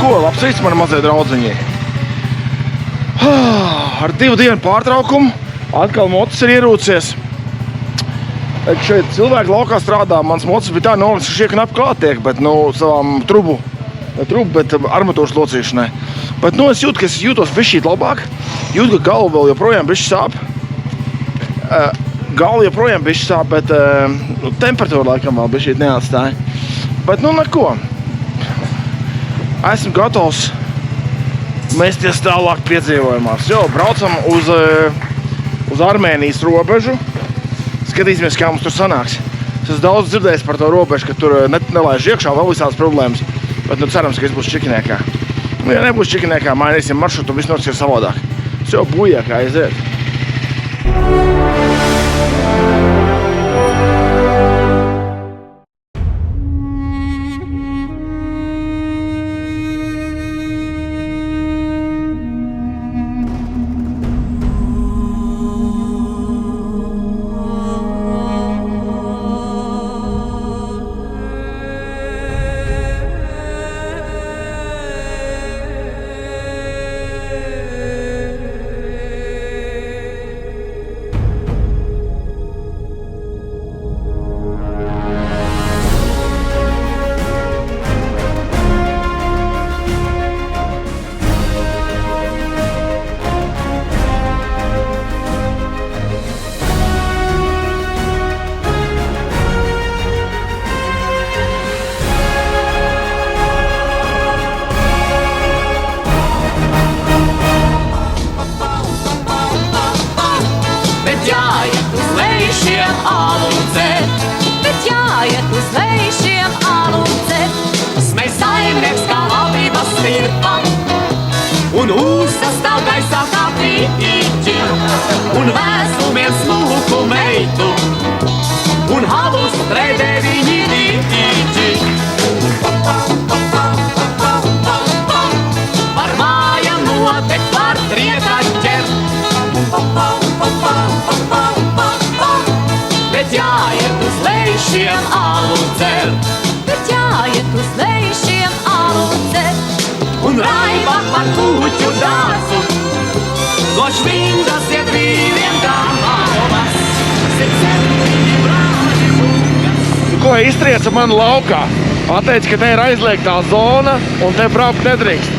ko, labs rīts mani mazie draudziņi. Ar 2 dienu pārtraukumu atkal mocis ir ierūcies. Šeit cilvēki laukā strādā, mans mocis bija tā nolicis, ka šie knapi klāt tiek, bet, savām bet armatūras locīšanai. Bet, es jūtu, ka es jūtos bišķīt labāk, jūtu, ka galva vēl joprojām bišķi sāp. Bet temperatūra laikam vēl bišķīt neatstāja. Bet, neko. Esmu gatavs mesties tālāk piedzīvojumās. Braucam uz Armēnijas robežu. Skatīsimies, kā mums tur sanāks. Es esmu daudz dzirdējis par to robežu, ka tur nelaiž iekšā vēl visādas problēmas. Bet, cerams, ka es būšu Čikiniekā. Ja nebūs Čikiniekā, mainīsim maršrutu, viss notiks ir savādāk. Bujā, kā aiziet. Un uzsastāv gaisā kā pīķi, un vēsumiem smulku meitu, un halus trēdē viņi dīķi. Par mājām notek, par triekam ķert, bet jāiet uz lejšiem alu dzert. Bet jāiet uz lejšiem alu dzert. Un raiba par kūķu dārzu, goš vindas iet vīriem dāmas, septiņi brāļi mūgas. Ko iztrieca man laukā? Pateica, ka te ir aizliegtā zona un te braukt nedrīkst.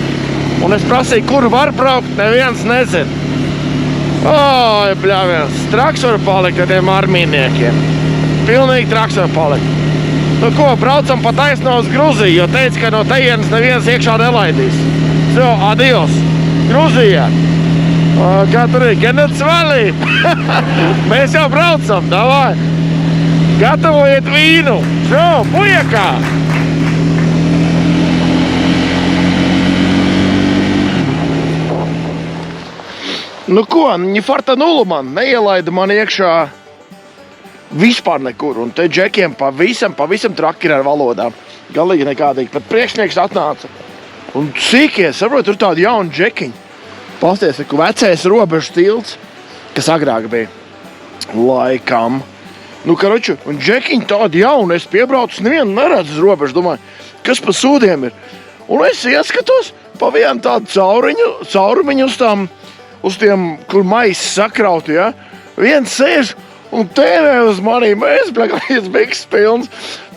Un es prasīju, kur var braukt, neviens nezin. Oi, bļāviens, traks var palikt ar tiem armīniekiem. Pilnīgi traks var palikt. Braucam pa taisno uz Gruziju, jo teica, ka no tejienes neviens iekšā nelaidīs. Adios! Gruzija! Kā tur ir? Genets Valley! Mēs jau braucam, davai! Gatavojiet vīnu! Bujakā! Viņi farta nulu man, neielaida man iekšā vispār nekur, un te džekiem pavisam traki ir ar valodām. Galīgi nekādīgi, pat priekšnieks atnāca. Un sīkie, saprot, tur tādi jauni džekiņi. Pasties, ka vecais robežu tilts, kas agrāk bija laikam. Un džekiņi tādi jauni, es piebraucu, nevienu neredzu uz robežu, domāju, kas pa sūdiem ir. Un es ieskatos pa vienu tādu caurumiņu uz tiem, kur maisi sakrauti, ja? Viens sēž un tēvē uz manīm, es biks pilns,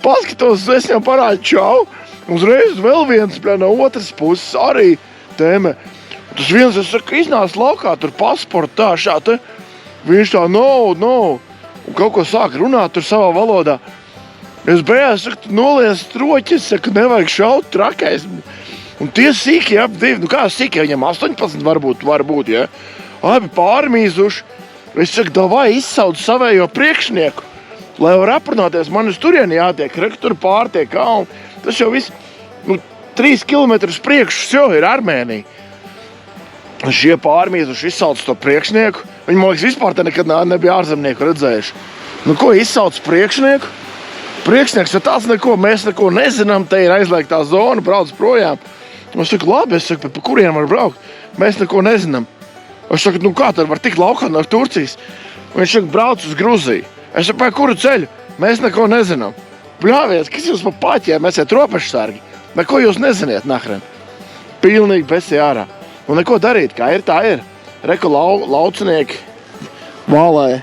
paskatos, es jau parādu čau, uzreiz vēl viens, no otras puses arī tēmē. Tas viens, es saku, iznāc laukā, tur pasportu tā, šā te, viņš tā, no, un kaut ko sāk runāt tur savā valodā. Es beigās saku, noliec troķi, es saku, nevajag šaut trakais. Un tie sīkie ap 2, kā sīkie, viņam 18 varbūt, ja? Abi pārmīzuši. Es saku, davai izsauc savējo priekšnieku, lai var aprunāties, man uz turieni jātiek, tur pārtiek kalni. Tas jau viss, 3 kilometrus priekš, jau ir Armēnija. Un šie pārmīzuši izsauc to priekšnieku, viņi, man liekas, vispār te nekad nebija ārzemnieku redzējuši. Izsauc priekšnieku? Priekšnieks ir tāds neko, mēs neko nezinām, te ir aizliegtā zona, brauc projām. Es saku, labi, pa kurien var braukt? Mēs neko nezinām. Es saku, kā tad var tikt laukā no Turcijas? Viņš saka, brauc uz Gruziju. Es saku, kuru ceļu? Mēs neko nezinām. Bļāvies, kas jūs pa paķiem, mēs esat robežsargi? Neko jūs neziniet, nahren. Pilnīgi besī ārā. Un neko darīt, kā ir, tā ir. Reku laucinieki valē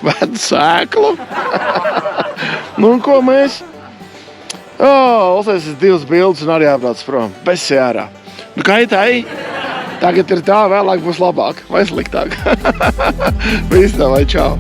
ved sēklu. Nu, un ko mēs? Uztaisīs 2 bildes un arī jābrauc prom. Besī ārā. Nu, kā ir tā? Tagad ir tā, vēlāk būs labāk vai sliktāk. Viss tā, vai čau.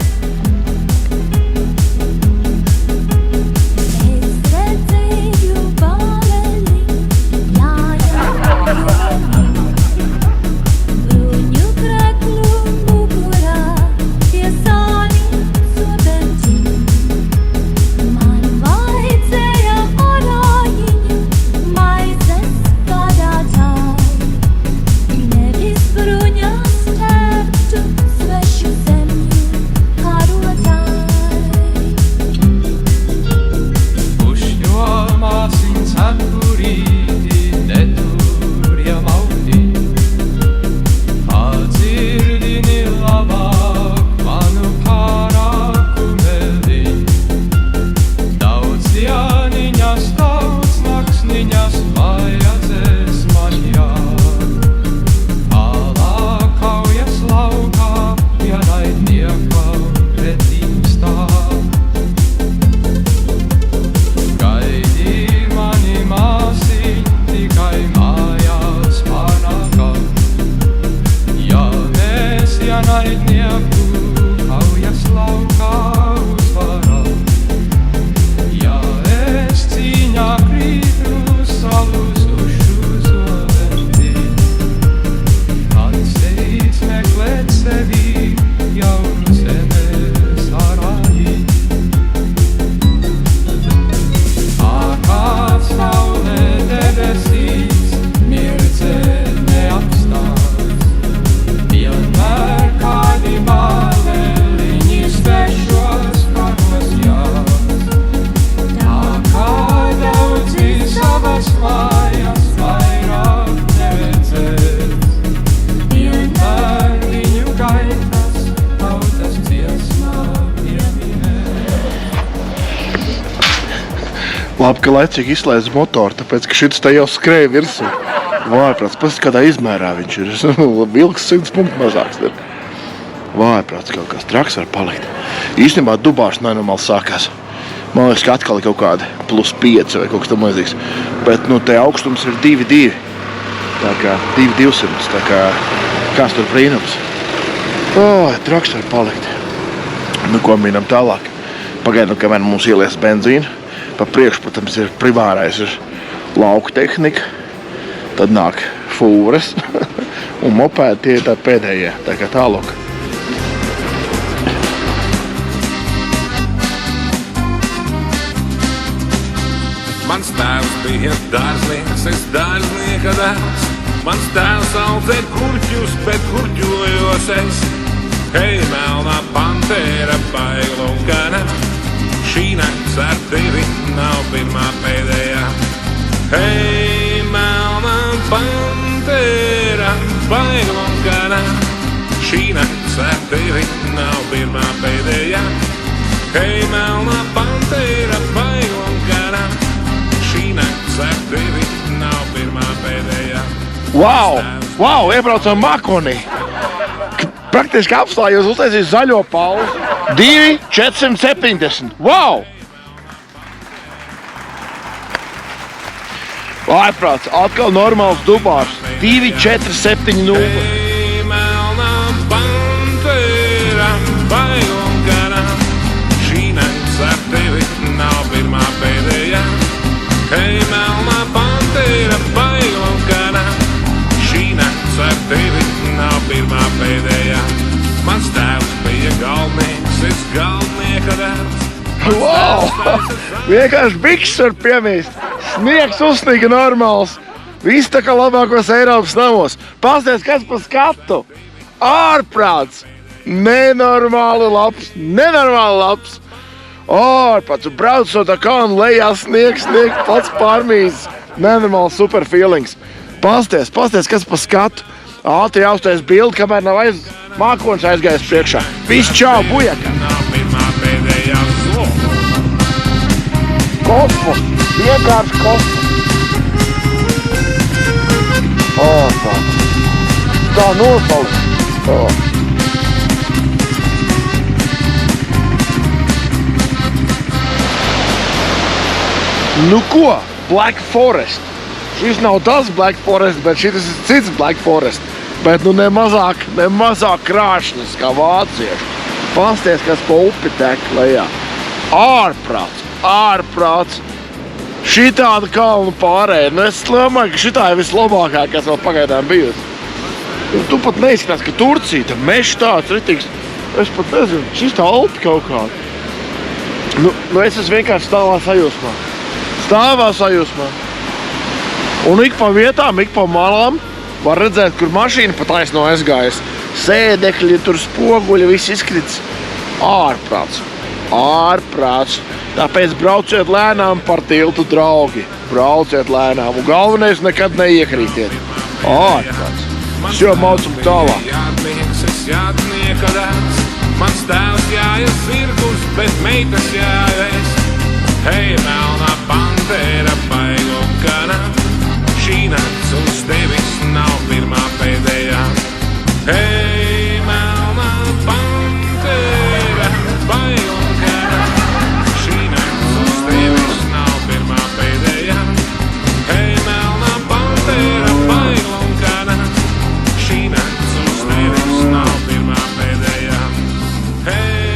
Labi, ka laicīgi izslēdz motoru, tāpēc, ka šits te jau skrēja virsū. Vājprāts, pēc kādā izmērā viņš ir. Vilks 100 punktu mazāks ir. Vājprāts, kaut kāds traks var palikt. Īstenībā dubāšs nenormāli sākās. Man liekas, ka atkal ir kaut kādi +5 vai kaut kas tam līdzīgs. Bet, nu, te augstums ir 2,2. Tā kā 2,200. Tā kā kāds tur brīnums. Traks var palikt. Nu, ko mīnam tālāk? Pagaidām, kamēr mums ielies benzīnu. Pa priekšu, protams, ir primārais ir lauku tehnika, tad nāk fūres un mopēdi tie ir tā pēdējie, tā kā tālāk. Mans tēvs bija dārznieks, es dārznieka dēls. Mans tēvs audzē kurķus, bet kurķojos es. Hei, melnā pantēra, baigla un gana. Šī nakts ar tevi nav pirmā pēdējā. Hei, melnā pantēra, baigla un gana. Šī nakts ar tevi nav pirmā pēdējā. Hei, melnā pantēra, baigla un gana. Šī nakts ar tevi nav pirmā pēdējā. Wow, iebraucam Makonī. Praktiski apstājos, uztaisīju zaļo pauzi. 2,470. Wow! Vājprāts, atkal normāls dubārs. 2,470. Hei, melnā pantēra, baigla un gana. Šī nakts ar tevi nav pirmā pēdējā. Hei, melnā pantēra, baigla un gana. Šī nakts ar tevi nav pirmā pēdējā. Mans tēvs bija galdnieks, es galdnieka dēls. Wow! Vienkārši bikses var piemīst. Sniegs uzsniga normāls. Viss tā kā labākos Eiropas namos. Pasties, kas pa skatu. Ārprāts. Nenormāli labs. Ārprāts. Brauc no tā kā un lejā sniegs, pats pārmīzes. Nenormāli super feelings. Pasties, kas pa skatu. Ātri jāuztais bildi, kamēr nav mākonis aizgājis priekšā. Viss čau, bujaka! Kosmos! Vienkārši kosmos! Tā nosauc. Nu ko? Black Forest. Šis nav tas Black Forest, bet šis ir cits Black Forest. Bet nu nemazāk krāšņas kā vācieši. Pasties, kas pa upi tek lejā. Ārprāts. Šitāda kalnu pārēja. Nu es domāju, ka šitā ir vislabākā, kas vēl pagaidām bijusi. Tu pat neizskatās, ka Turcija, tad mežs tāds ritīgs. Es pat nezinu, šis tā Alpi kaut kāda. Nu es esmu vienkārši stāvā sajūsmā. Un ik pa vietām, ik pa malām var redzēt, kur mašīna pa taisno aizgājas. Sēdekļi, tur spoguļi, viss izkrits. Ārprāts. Tāpēc brauciet lēnām par tiltu, draugi. Brauciet lēnām. Un galvenais nekad neiekrītiet. Ārprāts. Šo maucam tālāk. Jātnieka dēls, mans tēvs jājas zirgus, bet meitas jājas. Hei, melnā pantēra, baigum kana, šī nakts uz tevis nav pirmā pēdējā. Hei, melnā pantēra, baigum kana, šī nakts uz tevis nav pirmā pēdējā. Hei, melnā pantēra, baigum kana, šī nakts uz tevis nav pirmā pēdējā. Hei,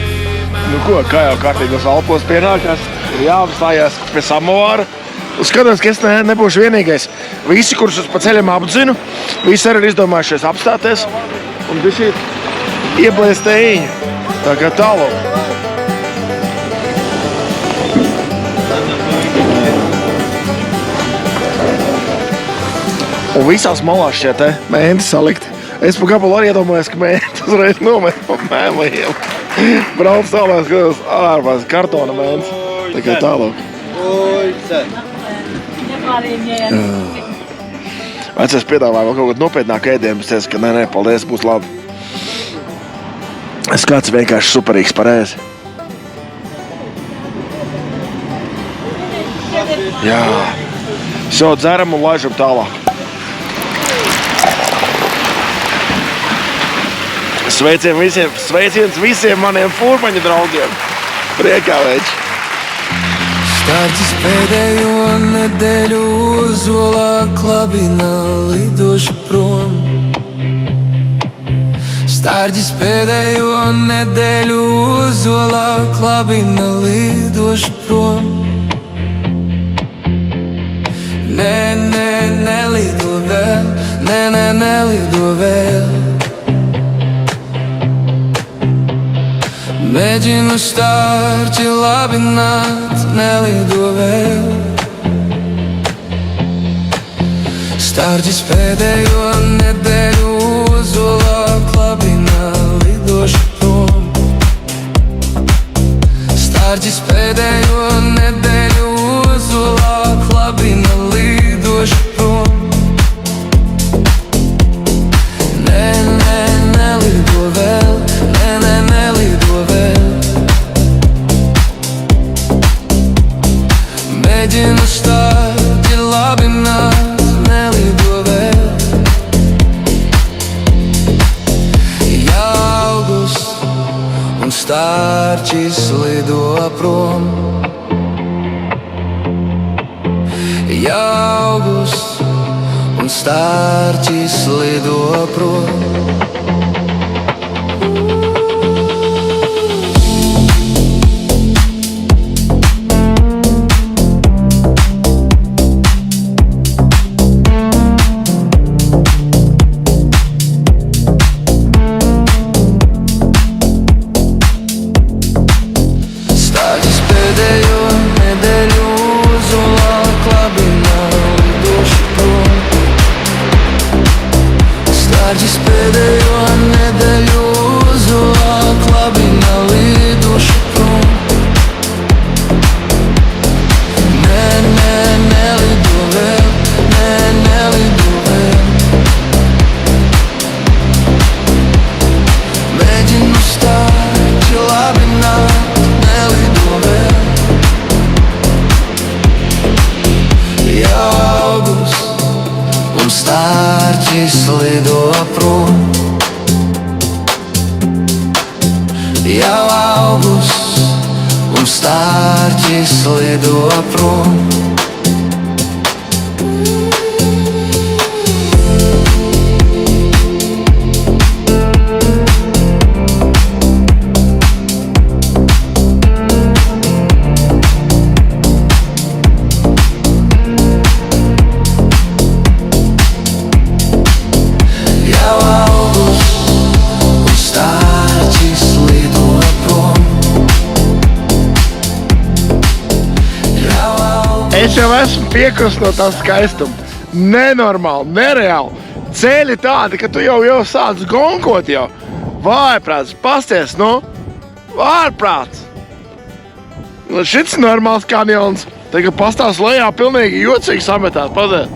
Nu ko, kā jau kārtīgos Alpos pienākās, ir jāapstājās pie samovāra. Skatos, ka es nebūšu vienīgais. Visi, kurus es pa ceļam apdzinu, visi arī ir izdomājušies apstāties un visi ieblēst tējiņu. Tā kā tālāk. Un visās malās šie te mēnti salikti. Es pa gabalu arī iedomājos, ka mēnti uzreiz nomet pa mēlējiem. Brauc tālāk, skatos ārpās kartona mēnti. Tā kā tālāk. Vecais piedāvāja vēl kaut kādu nopietnāku ēdienu, bet es teicu, ka nē, paldies, būs labi. Skats vienkārši superīgs pareizi. Jā. Šo dzeram un laižam tālāk. Sveiciens visiem maniem furmaņu draugiem. Priekā veči. Stārķis pēdējo nedēļu uzolā klabina lidošu prom. Stārķis pēdējo nedēļu uzolā klabina lidošu prom. Nelido vēl, nelido vēl. Mēģinu stārķi labināt, nelido vēl. Stārķis pēdējo nedēļu uzolā klabina lidošu prom. Stārķis pēdējo nedēļu uzolā klabina lidošu prom. Nelido vēl, nelido vēl. Mēģinu stārķi labināt, nelido vēl. Jāaugusts un stārķis lido prom. Jāaugusts un stārķis lido prom. Start stārķis lido prom. Jau augusts un stārķis lido prom. Es jau esmu piekust no tā skaistuma. Nenormāli, nereāli. Ceļi tādi, ka tu jau sāc gonkot jau. Vājprāts, pasties, nu. Vārprāts. Nu, šits normāls kanjons. Tagad pastās lejā pilnīgi jocīgi sametās. Paziet.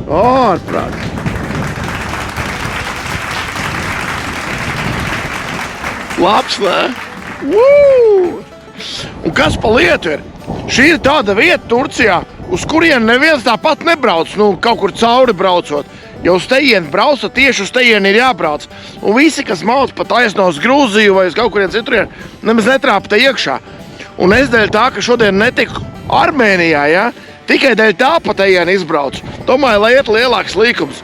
Vārprāts. Labs, ne? Woo! Un kas pa lietu ir? Šī ir tāda vieta Turcijā, uz kurien neviens tāpat nebrauc, nu, kaut kur cauri braucot. Ja uz tejieni braucat, tieši uz tejieni ir jābrauc. Un visi, kas mauc pa taisno uz Grūziju vai uz kaut kurien citurien, nemaz netrāpa te iekšā. Un es dēļ tā, ka šodien netiku Armēnijā, ja? Tikai dēļ tā pa tejieni izbraucu. Domāju, lai iet lielāks līkums.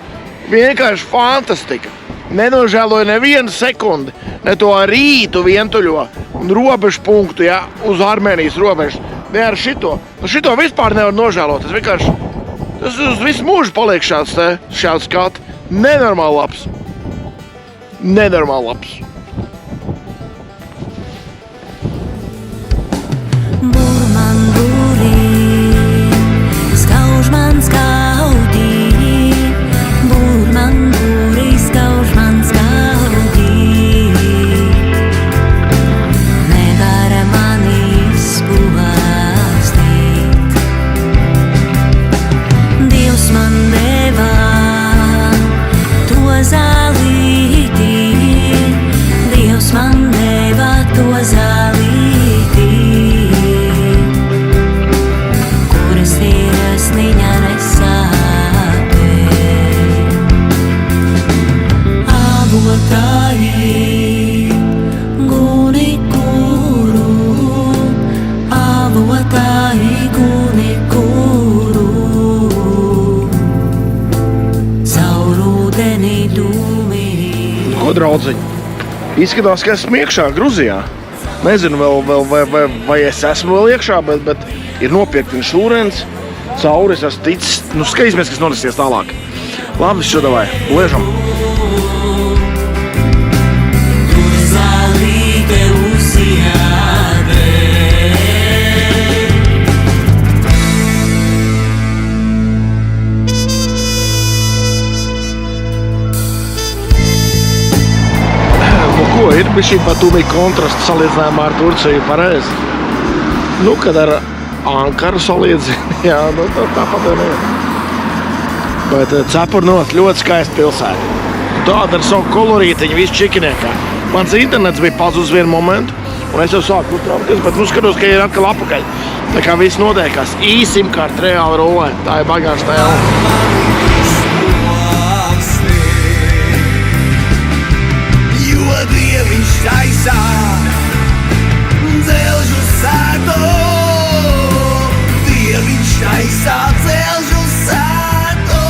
Vienkārši fantastika. Nenožēloju nevienu sekundi, ne to rītu vientuļo un robežu punktu, ja, uz Armēnijas robežas. Ne ar šito. Nu, šito vispār nevar nožēlot. Tas vienkārši, tas uz visu mūžu paliek šāds skati. Nenormāli labs. Nenormāli labs. Burman burī, skauž man skaudī. Burman burī, skauž man skaudī. Nevar mani izpostīt. Dievs man deva to zālīti. Dievs man deva to zālīti. Kuras sirsniņa nesāpē. Avotāji, guni kuru. Avotāji, guni kuru. Caur ūdeni dūmi. Ko, draudziņi? Izskatās, ka esmu iekšā Gruzijā. Nezinu vai es esmu vēl iekšā, bet ir nopietni šūrens. Cauri es esmu ticis. Nu, skatīsimies, kas notisies tālāk. Labi, šo davai. Liežam. Tur zālīte uzjādē. Nu, ko ir bišķi Batumi kontrasts salīdzinājumā ar Turciju pareizi? Nu, kad ar Ankaru salīdzina, jā, nu, tāpat jau ir. Bet Cepurnot ļoti skaista pilsēta. Tāda ar savu kolorītiņu, visu čikiniekā. Mans internets bija pazudis vienu momentu, un es jau sāku uztraukties, bet nu skatos, ka ir atkal apakaļ. Tā kā viss notiekās. Īsimkārt reāli rolē. Tā ir bagāža tēla. Jo Dieviņš taisā dzelžu sēto. Dieviņš taisā dzelžu sēto.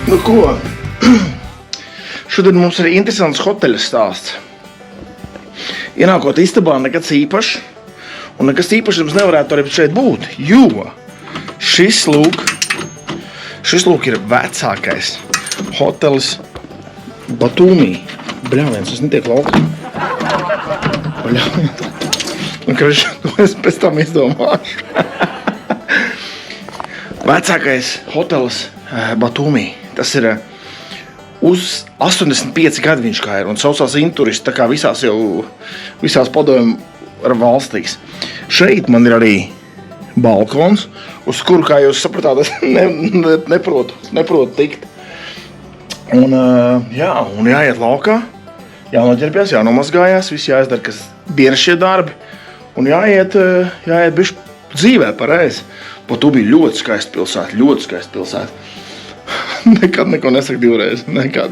Nu ko? Šodien mums ir interesants hoteļa stāsts. Ienākot istabā nekas īpašs, un nekas īpašs mums nevarētu arī šeit būt, jo šis lūk ir vecākais hotelis Batumī. Bļāviens, es netiek laukā. Bļāviens. Nu, ka es pēc tam izdomāšu. Vecākais hotelis Batumī. Tas ir uz 85 gadi viņš kā ir un saucās Inturists, tā kā visās padomju valstīs. Šeit man ir arī balkons, uz kuru, kā jūs sapratāt, es neprotu tikt. Un jāiet laukā, jānoģerbjās, jānomazgājās, viss jāizdara, kas dienas šie darbi. Un jāiet bišķi dzīvē pareizi. Pat tu bija ļoti skaista pilsēta. Nekad neko nesaka divreiz. Nekad.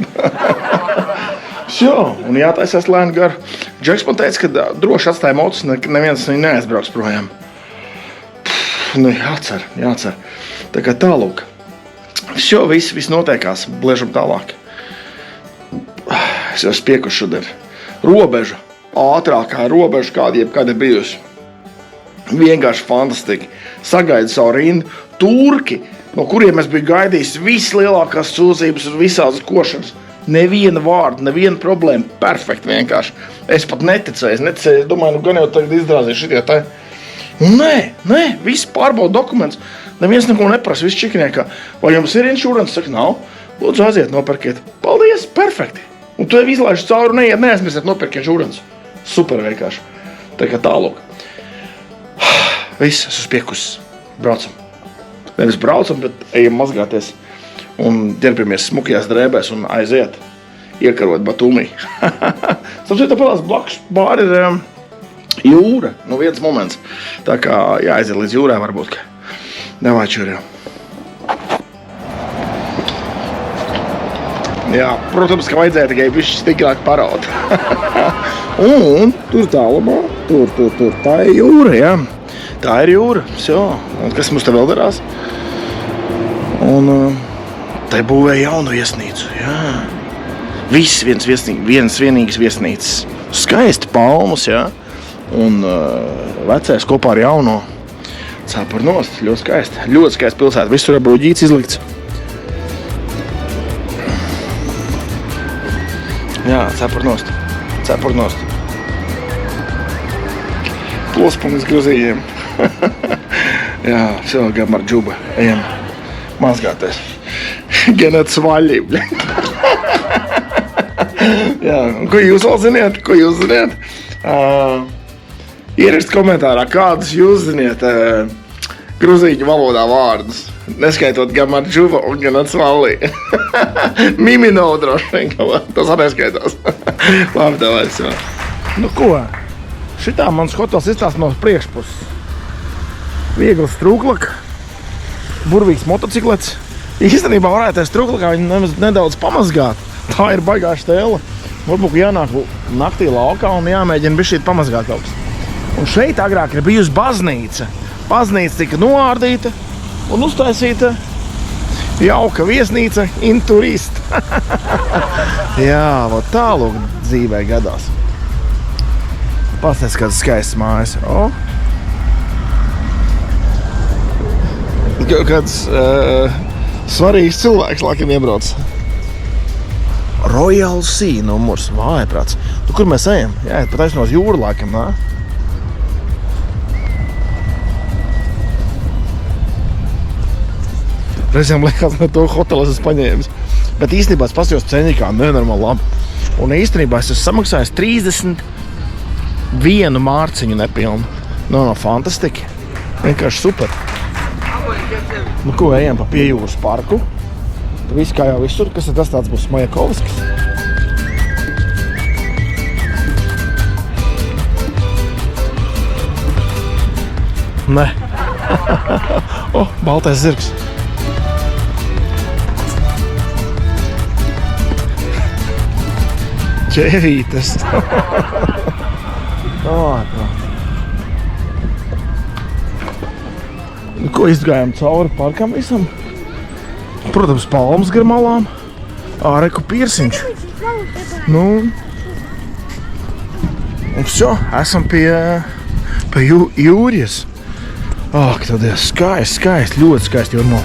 Un jātaisās lēni gar. Džeks man teica, ka droši atstāja motus, neviens neaizbrauks projām. Jācer. Tā kā tālūk. Viss notiekās. Bliežam tālāk. Es jau spiekuši šodien. Robeža. Ātrākā robeža, kāda jebkad ir bijusi. Vienkārši fantastiki. Sagaida savu rindu. Turki, no kuriem es biju gaidījis vislielākās sūdzības un visādas košanas. Neviena vārda, neviena problēma. Perfekti vienkārši. Es pat neticēju. Es domāju, gan jau tagad izdrāzīju šitie tā. Nē, viss pārbauda dokuments. Neviens neko neprasa, viss čikiniekā. Vai jums ir insurance? Saka, nav. Lūdzu, aiziet, nopirkiet. Paldies, perfekti. Un tu jau izlaiši cauri un neaizmirsiet nopirkt insurance. Super vienkārši. Tā kā tālūk. Viss, es uz piekusis. Braucam. Nevis braucam, bet ejam mazgāties. Un ģerbamies smukajās drēbēs un aiziet. Iekarot Batumī. Sapsiet, tāpēc blakus bāri ir jūra. Viens moments. Tā kā jāaiziet līdz jūrā varbūt. Davai čurjā. Jā, protams, ka vajadzēja tikai bišķi stikrāk paraut. Un tur tālumā, tur, tā ir jūra, jā. Tā ir jūra, un kas mums te vēl darās? Un tai būvēja jaunu viesnīcu, jā. Viss viens vienīgs viesnīcas. Skaisti palmas, jā. Un vecais kopā ar jauno. Cepur nost, ļoti skaisti. Ļoti skaisti pilsēta, visur ir bruģīts izlikts. Jā, cepur nost. Plospunkts Gruzījiem. Jā, gan ar džuba. Ejam mazgāties. Gan ar svaļī, Jā, un ko jūs vēl ziniet? Ierakst komentārā, kādus jūs ziniet gruzīņu valodā vārdus. Neskaitot gan ar džuva un gan ar svalī. Mimino droši vien, tas arī neskaitās. Labi, tev vairs jau. Nu ko, šitā mans hotels izstāsta no priekšpuses. Viegls strūklaka, burvīgs motociklets. Īstenībā varētu strūklakā viņu nedaudz pamazgāt. Tā ir baigā štēle. Varbūt jānāk naktī laukā un jāmēģina bišķīt pamazgāt kaut kas. Un šeit agrāk ir bijusi baznīca. Baznīca tika noārdīta un uztaisīta jauka viesnīca in turist. Jā, vot tālūk dzīvē gadās. Pastāst, kāds skaists mājas. Kāds svarīgs cilvēks laikam iebrauc. Royal Sea numurs, vājprāts. Tu, kur mēs ejam? Jāiet pat aiznos jūru laikam, nā? Reizēm liekas, no to hoteles es paņēmis. Bet īstenībā es pasījos ceņikā nenormāli labi. Un īstenībā es esmu samaksājis 31 mārciņu nepilnu. No fantastiki. Vienkārši super. Nu ko, ejam pa Piejūras parku. Viss kā jau visur, kas ir tas tāds būs Majakovskis. Ne. Baltais zirgs. Čerītes. Ko izgājām cauri parkam visam? Protams, palmas gar malām. Āreku piersiņš. Nu. Un esam pie jūrijas. Tad ir skaisti, ļoti skaisti jūrmā.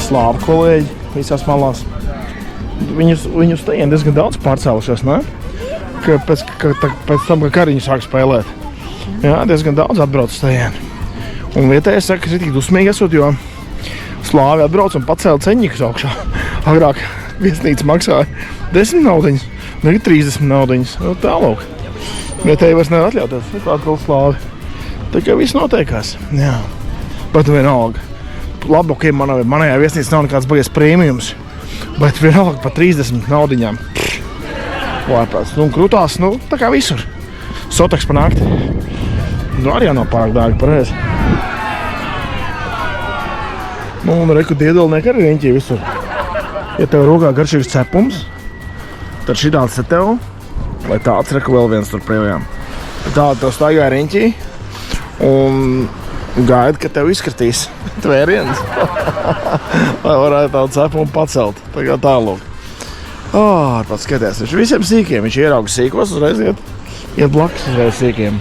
Slāvu kolēģi visās malās. Viņus tajiem diezgan daudz pārcēlušies, ne? Pēc tam, ka Kariņu sāk spēlēt. Jā, diezgan daudz atbrauc uz tajiem. Un vietēji saka, ka ir tik dusmīgi esot, jo slāvi atbrauc un pacēla ceņikus augšā. Agrāk viesnīca maksāja 10 naudiņas, tagad 30 naudiņas. Tālūk. Vietēji vairs nevar atļauties. Atkal slāvi. Tā kā viss noteikās. Jā. Bet vienalga. Labi, ok, manajā viesnīca nav nekāds baies prēmijums. Bet vienalga pa 30 naudiņām. Vārprāts. Nu, krutās, tā kā visur. Sotaks pa nakti. Nu, arī nav pārāk dārgi, pareizi. Nu, un reku diedolnieki arī riņķī visur. Ja tev rokā garšīgs cepums, tad šitāds te tev, lai tāds reku vēl viens tur projām. Tāda tev staigā riņķī un gaida, ka tev izskatīs tvēriens. Lai varētu tādu cepumu pacelt. Tā kā tālūk. Pats skaties, viņš visiem sīkiem, viņš ierauga sīkos, uzreiz iet blakus uzreiz sīkiem.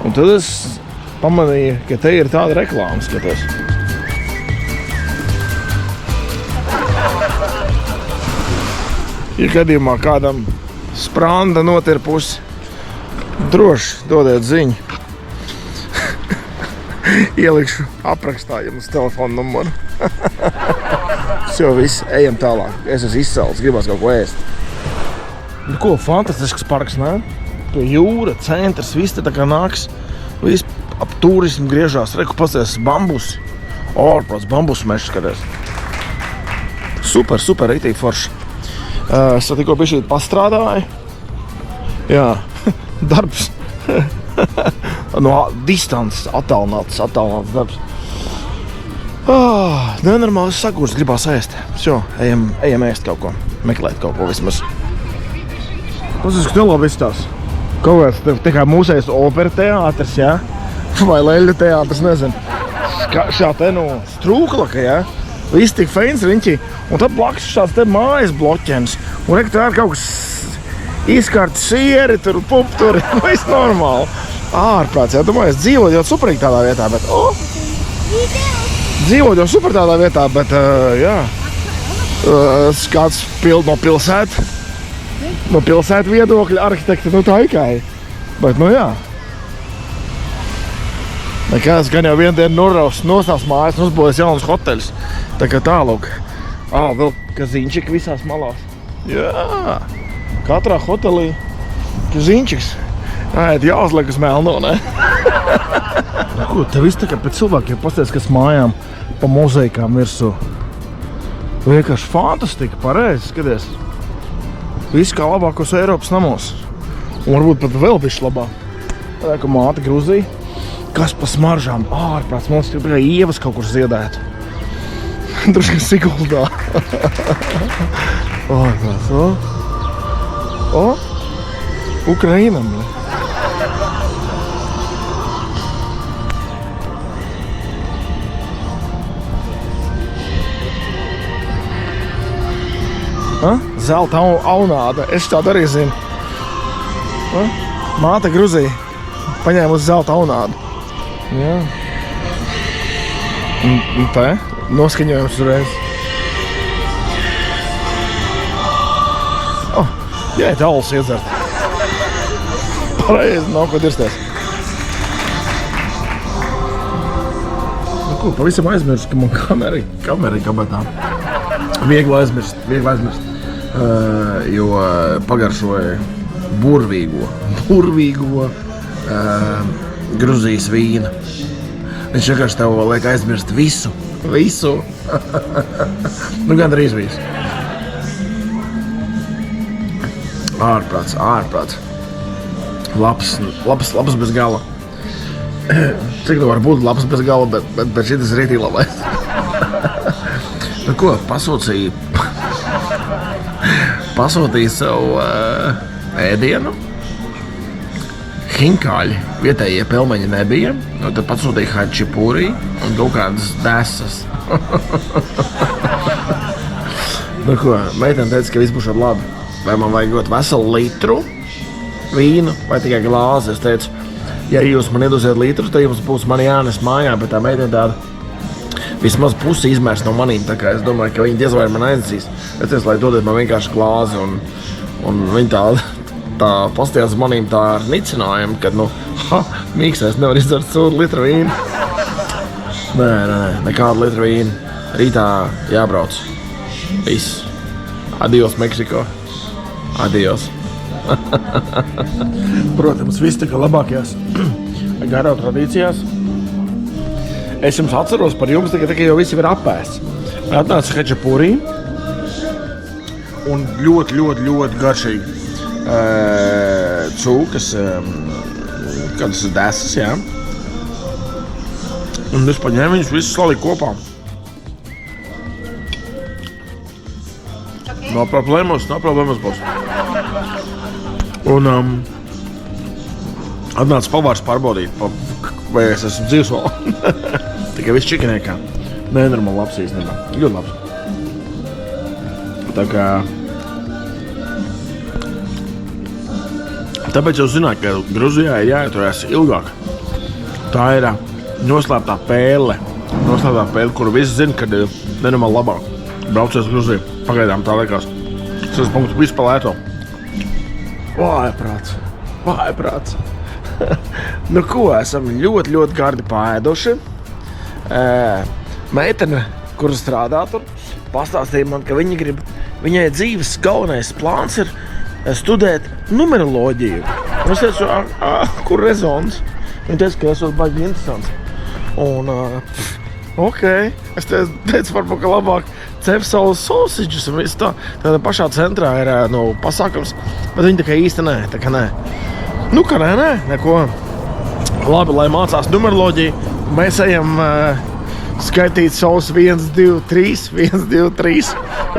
Un tad es pamanīju, ka te ir tāda reklāma, skaties. Ja gadījumā kādam spranda notirpusi, droši dodiet ziņu. Ielikšu aprakstā jums telefonu numuru. Jau viss, ejam tālāk. Es esmu izcēlis, gribās kaut ko ēst. Nu ko, fantastisks parks, ne? Pie jūra, centrs, viss te tā kā nāks. Viss ap turismu griežās. Reku pasties bambusi. Ārprāts bambusu mežs skaties. Super, ritīgi forši. Es tikko bišķīt pastrādāju. Jā, darbs. No distances attālināts darbs. Nenormāli sagurs, gribās ēst. Ejam ēst kaut ko. Meklēt kaut ko vismaz. Pasaka, ka nelabi izstās. Kaut kāds tikai mūsējs opera teātris, jā? Vai leļu teātris, nezinu. Šā te strūklaka, jā? Viss tik feins riņķī. Un tad blakus šāds te mājas bloķens. Un reku tā ir kaut kas izkārt sieri, tur pupturi. Viss normāli. Ārprāts, jā, domāju, es dzīvoju jau superīgi tādā vietā, bet... Dzīvot jau super tādā vietā, bet, jā, kāds no pilsētu viedokļa arhitekta, tā ikai. Bet, jā. Nekāds gan jau vienu dienu nostās mājas un uzbūvēs jaunas hoteļus. Tā kā tālūk. Vēl kaziņčiki visās malās. Jā, katrā hotelī kaziņčiks. Jāuzliek uz melno, ne? Ko, te viss tā kā pēc cilvēkiem pasties, kas mājām pa mozaikām virsū. Vienkārši fantastika, pareizi, skaties. Viss kā labākos Eiropas namos. Un varbūt pat vēl bišķi labāk. Tā kā māte Gruzija. Kas pa smaržām? Ārprāts, mums tikai ievas kaut kur ziedētu. Droši kā Siguldā. Ārprāts, Ukrainam, ne? Zelta aunāda, es tādu arī zinu. Māte Gruzija paņēma uz zelta aunādu. Jā. Un te noskaņojums uzreiz. Jā, te alus iedzert. Pareizi, nav ko dirsties. Nu ko, pavisam aizmirst, ka man kamera kabatā. Viegli aizmirst. Jo pagaršoja burvīgo Gruzijas vīnu. Viņš vienkārši tev liek aizmirst visu. Nu, gandrīz visu. Ārprāts. Labs bez gala. Cik tu var būt labs bez gala, bet šitas rītī labais. Nu ko, pasūtīju sev ēdienu. Hinkāļi, vietējie pelmeņi nebija. Un tad pasūtīju hačipūrī un kaut kādas desas. Nu ko, meitene teica, ka viss būs labi. Vai man vajag veselu litru vīnu vai tikai glāzi. Es teicu, ja jūs man iedosiet litru, tad jums būs mani jānes mājā, bet tā meitene tāda vismaz pusi izmērs no manīm, tā kā es domāju, ka viņi diez vai man aiznesīs. Es teicu, lai dodiet man vienkārši glāzi un viņi tā pastījās manīm tā ar nicinājumu, kad, mīksēs nevar izdzert sūdu litru vīnu. Nē, nekādu litru vīnu. Rītā jābrauc. Viss. Adios, Meksiko. Adios. Protams, viss tā kā labākajās garo tradīcijās. Es jums atceros par jums, tikai jau visi ir apēsts. Atnāca hačapūrī un ļoti garšīgi. cūkas, kādas ir desas, jā. Un es paņēmu viņus visus saliku kopā. No problēmas būs. Un atnāca pavārs pārbaudīt, vai es esmu dzīvs vēl. Tikai viss čikiniekā. Nenormāli labs īstenībā. Ļoti labs. Tā kā... Tāpēc jau zināt, ka Gruzijā ir jāieturēs ilgāk. Tā ir noslēptā pēle. Noslēptā pēle, kuru visi zina, kad ir nenormāli labāk. Braucies Gruziju. Pagaidām tā liekas. Tas punkts visu pa lēto. Vājprāts. Nu ko, esam ļoti gardi paēduši. Meitene, kura strādā tur, pastāstīja man, ka viņai dzīves galvenais plāns ir studēt numeroloģiju. Es teicu, kur rezons? Viņa teica, ka esot baigi interesants. Un, es teicu, varbūt, ka labāk cep savus sausiģus un visu tā. Tādā pašā centrā ir pasākums, bet viņa tā kā īsti nē, tā kā nē. Nu, ka nē, neko. Labi, lai mācās numeroloģiju, mēs ejam skaitīt savus 1, 2, 3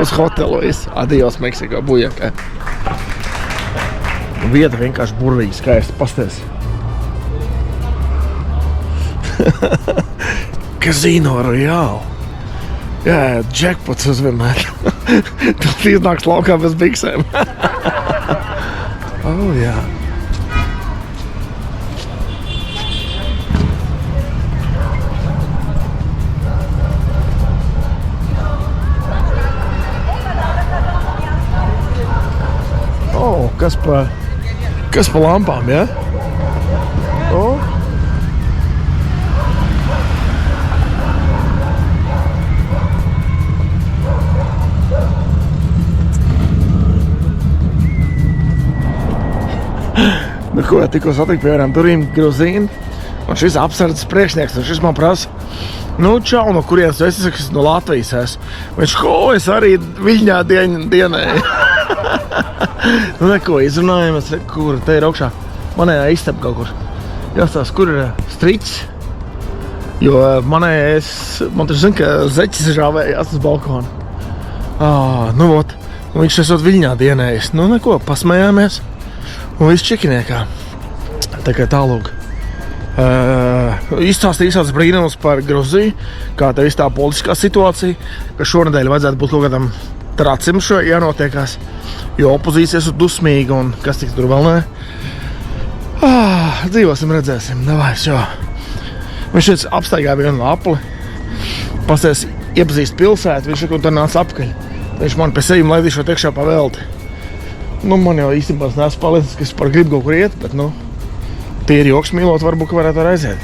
uz hotelu. Adios, Meksikā, bujakā. Vieta vienkārši burvīgi skaisti, pasties. Casino Royale. Jā, jackpots uzvienmēr. Tad iznāks laukā bez biksēm. Jā. Kas pa lampām, ja? Nu ko, tikko satiku piemēram durvīm Gruzīnu, un šis apsardzes priekšnieks, un šis man prasa, nu čau, no kurienes tu esi, es no Latvijas esmu. Viņš, es arī Viļņā dienēju. Nu neko, izrunājamies, kur te ir augšā. Manējā istaba kaut kur. Jāstās, kur ir striķis. Jo manējais, man taču zina, ka zeķis žāvējās uz balkonu. Nu vot, viņš esot Viļņā dienējis. Nu neko, pasmējāmies. Un viss čikiniekā. Tā kā tālūk. Izstāstīja brīnums par Gruziju, kā te viss tā politiskā situācija, ka šonedēļ vajadzētu būt lūgādam tracim šo jānotiekās, jo opozīcijas ir dusmīga un kas tiks tur vēl nē. Dzīvosim, redzēsim, nevairs, jo. Viņš šeit apstaigāja vienu apli, pasties iepazīst pilsētu, viņš un tur nāca apkaļ. Viņš man pie sevim laidīšot iekšā pa velti. Nu, man jau īstenībā neesmu palicis, ka es par gribu kaut kur iet, bet, nu, tīri joks mīlot, varbūt, ka varētu ar aiziet.